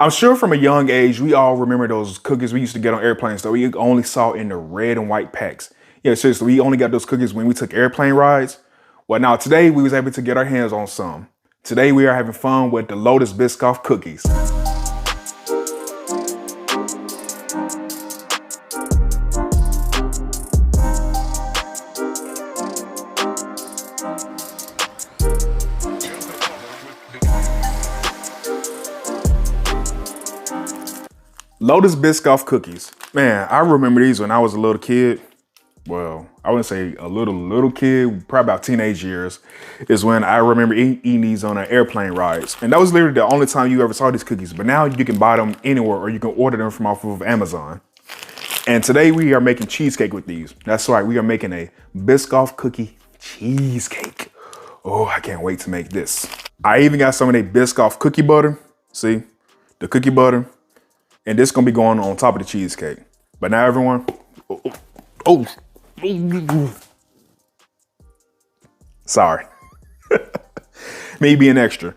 I'm sure from a young age, we all remember those cookies we used to get on airplanes that we only saw in the red and white packs. Yeah, seriously, we only got those cookies when we took airplane rides. Well, now today we was able to get our hands on some. Today we are having fun with the Lotus Biscoff cookies. Lotus Biscoff cookies. Man, I remember these when I was a little kid. Well, I wouldn't say a little kid, probably about teenage years, is when I remember eating these on an airplane rides. And that was literally the only time you ever saw these cookies. But now you can buy them anywhere or you can order them from off of Amazon. And today we are making cheesecake with these. That's right, we are making a Biscoff cookie cheesecake. Oh, I can't wait to make this. I even got some of that Biscoff cookie butter. See, the cookie butter. And this is gonna be going on top of the cheesecake. But now everyone, sorry. Me being extra.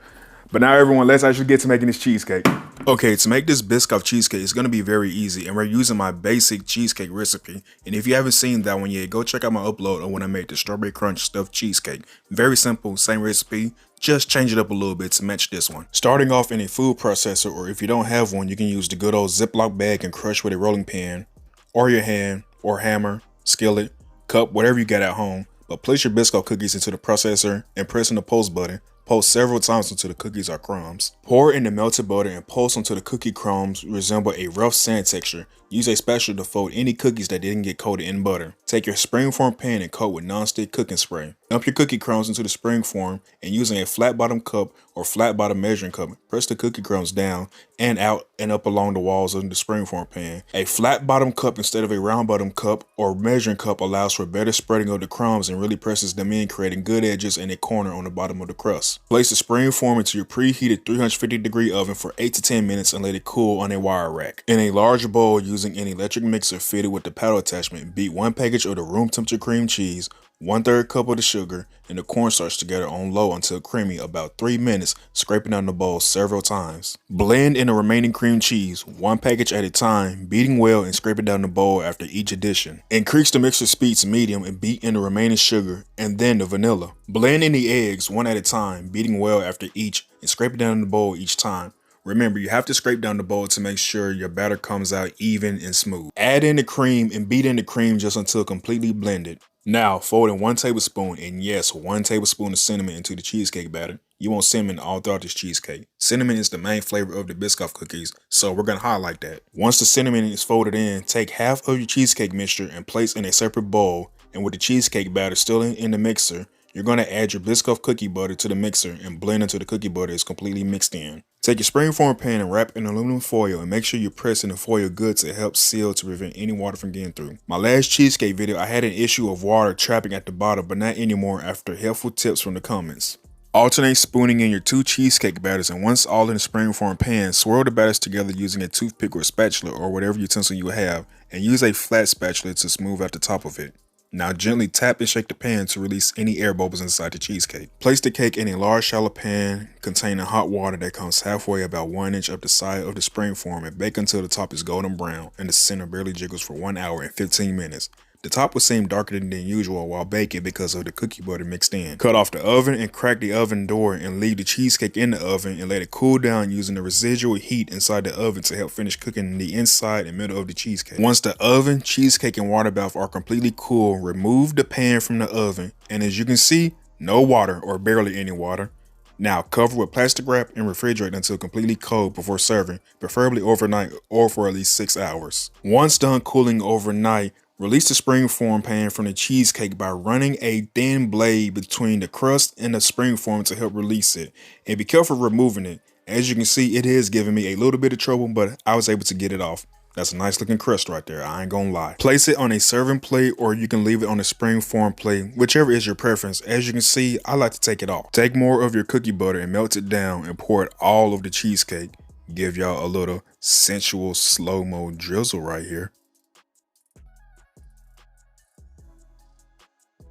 But now everyone, let's actually get to making this cheesecake. Okay, to make this Biscoff cheesecake, it's gonna be very easy, and we're using my basic cheesecake recipe. And if you haven't seen that one yet, go check out my upload on when I made the strawberry crunch stuffed cheesecake. Very simple, same recipe, just change it up a little bit to match this one. Starting off in a food processor, or if you don't have one, you can use the good old Ziploc bag and crush with a rolling pin, or your hand, or hammer, skillet, cup, whatever you got at home. But place your Biscoff cookies into the processor and press in the pulse button. Pulse several times until the cookies are crumbs. Pour in the melted butter and pulse until the cookie crumbs resemble a rough sand texture. Use a spatula to fold any cookies that didn't get coated in butter. Take your springform pan and coat with nonstick cooking spray. Dump your cookie crumbs into the springform and using a flat bottom cup or flat bottom measuring cup, press the cookie crumbs down and out and up along the walls of the springform pan. A flat bottom cup instead of a round bottom cup or measuring cup allows for better spreading of the crumbs and really presses them in, creating good edges and a corner on the bottom of the crust. Place the springform into your preheated 350-degree oven for 8 to 10 minutes and let it cool on a wire rack. In a large bowl, using an electric mixer fitted with the paddle attachment, beat 1 package of the room temperature cream cheese, 1/3 cup of the sugar, and the cornstarch together on low until creamy, about 3 minutes, scraping down the bowl several times. Blend in the remaining cream cheese, 1 package at a time, beating well and scraping down the bowl after each addition. Increase the mixture speed to medium and beat in the remaining sugar and then the vanilla. Blend in the eggs 1 at a time, beating well after each and scraping down the bowl each time. Remember, you have to scrape down the bowl to make sure your batter comes out even and smooth. Add in the cream and beat in the cream just until completely blended. Now, fold in 1 tablespoon and yes, 1 tablespoon of cinnamon into the cheesecake batter. You want cinnamon all throughout this cheesecake. Cinnamon is the main flavor of the Biscoff cookies, so we're going to highlight that. Once the cinnamon is folded in, take half of your cheesecake mixture and place in a separate bowl, and with the cheesecake batter still in the mixer, you're going to add your Biscoff cookie butter to the mixer and blend until the cookie butter is completely mixed in. Take your springform pan and wrap in aluminum foil and make sure you're pressing the foil good to help seal to prevent any water from getting through. My last cheesecake video, I had an issue of water trapping at the bottom, but not anymore after helpful tips from the comments. Alternate spooning in your 2 cheesecake batters, and once all in the springform pan, swirl the batters together using a toothpick or spatula or whatever utensil you have, and use a flat spatula to smooth out the top of it. Now gently tap and shake the pan to release any air bubbles inside the cheesecake. Place the cake in a large shallow pan containing hot water that comes halfway about 1 inch up the side of the springform and bake until the top is golden brown and the center barely jiggles for 1 hour and 15 minutes. The top will seem darker than usual while baking because of the cookie butter mixed in. Cut off the oven and crack the oven door and leave the cheesecake in the oven and let it cool down using the residual heat inside the oven to help finish cooking the inside and middle of the cheesecake. Once the oven, cheesecake, and water bath are completely cool, remove the pan from the oven, and as you can see, no water or barely any water. Now cover with plastic wrap and refrigerate until completely cold before serving, preferably overnight or for at least 6 hours. Once done cooling overnight, release the springform pan from the cheesecake by running a thin blade between the crust and the springform to help release it. And be careful removing it. As you can see, it is giving me a little bit of trouble, but I was able to get it off. That's a nice looking crust right there, I ain't gonna lie. Place it on a serving plate or you can leave it on a springform plate, whichever is your preference. As you can see, I like to take it off. Take more of your cookie butter and melt it down and pour it all over the cheesecake. Give y'all a little sensual slow-mo drizzle right here.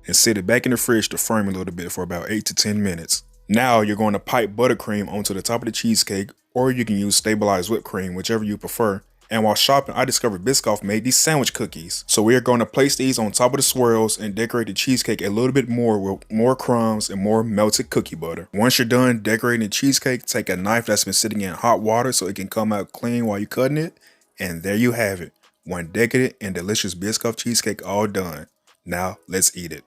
And sit it back in the fridge to firm a little bit for about 8 to 10 minutes. Now you're going to pipe buttercream onto the top of the cheesecake or you can use stabilized whipped cream, whichever you prefer. And while shopping, I discovered Biscoff made these sandwich cookies. So we are going to place these on top of the swirls and decorate the cheesecake a little bit more with more crumbs and more melted cookie butter. Once you're done decorating the cheesecake, take a knife that's been sitting in hot water so it can come out clean while you're cutting it. And there you have it. One decadent and delicious Biscoff cheesecake all done. Now let's eat it.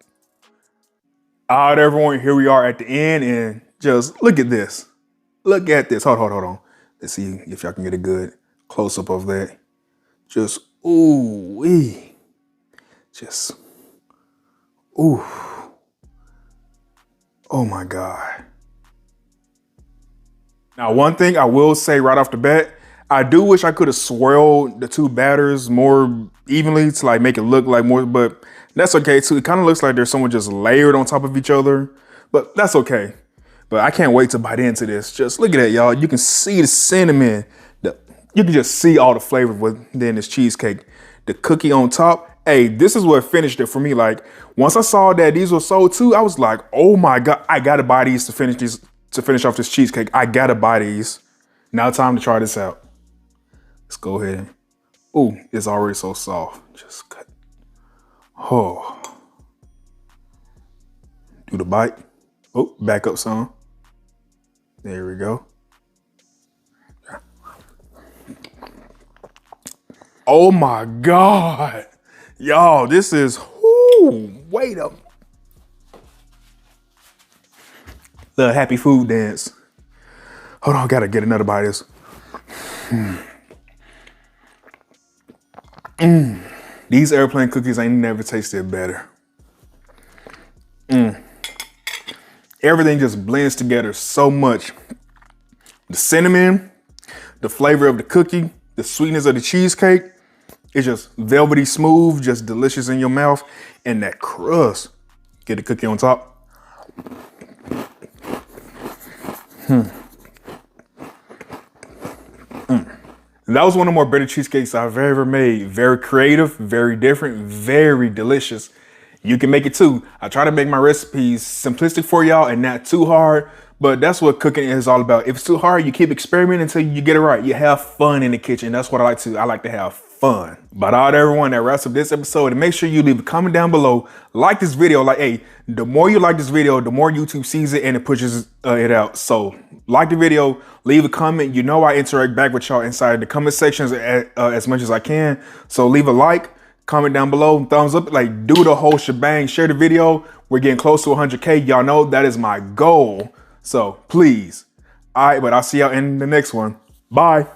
All right, everyone, here we are at the end, and just look at this. Look at this. Hold on. Let's see if y'all can get a good close-up of that. Just, ooh-wee. Just, ooh. Oh my God. Now, one thing I will say right off the bat, I do wish I could have swirled the two batters more evenly to like make it look like more, but that's okay too. It kind of looks like there's someone just layered on top of each other, but that's okay. But I can't wait to bite into this. Just look at that, y'all. You can see the cinnamon. You can just see all the flavor within this cheesecake. The cookie on top. Hey, this is what finished it for me. Like once I saw that these were sold too, I was like, oh my God, I gotta buy these to finish off this cheesecake. I gotta buy these. Now time to try this out. Let's go ahead. Ooh, it's already so soft. Just cut. Oh. Do the bite. Oh, back up some. There we go. Oh my God. Y'all, this is, wait up. The happy food dance. Hold on, gotta get another bite of this. These airplane cookies ain't never tasted better. Everything just blends together so much. The cinnamon, the flavor of the cookie, the sweetness of the cheesecake. It's just velvety smooth, just delicious in your mouth. And that crust. Get the cookie on top. That was one of the more better cheesecakes I've ever made. Very creative, very different, very delicious. You can make it too. I try to make my recipes simplistic for y'all and not too hard, but that's what cooking is all about. If it's too hard, you keep experimenting until you get it right. You have fun in the kitchen. That's what I like to. I like to have fun. But all right, everyone, that wraps up this episode. And make sure you leave a comment down below. Like this video. Like, hey, the more you like this video, the more YouTube sees it and it pushes it out. So like the video, leave a comment. You know I interact back with y'all inside the comment sections as much as I can. So leave a like. Comment down below, thumbs up, like do the whole shebang, share the video. We're getting close to 100K. Y'all know that is my goal. So please. All right, but I'll see y'all in the next one. Bye.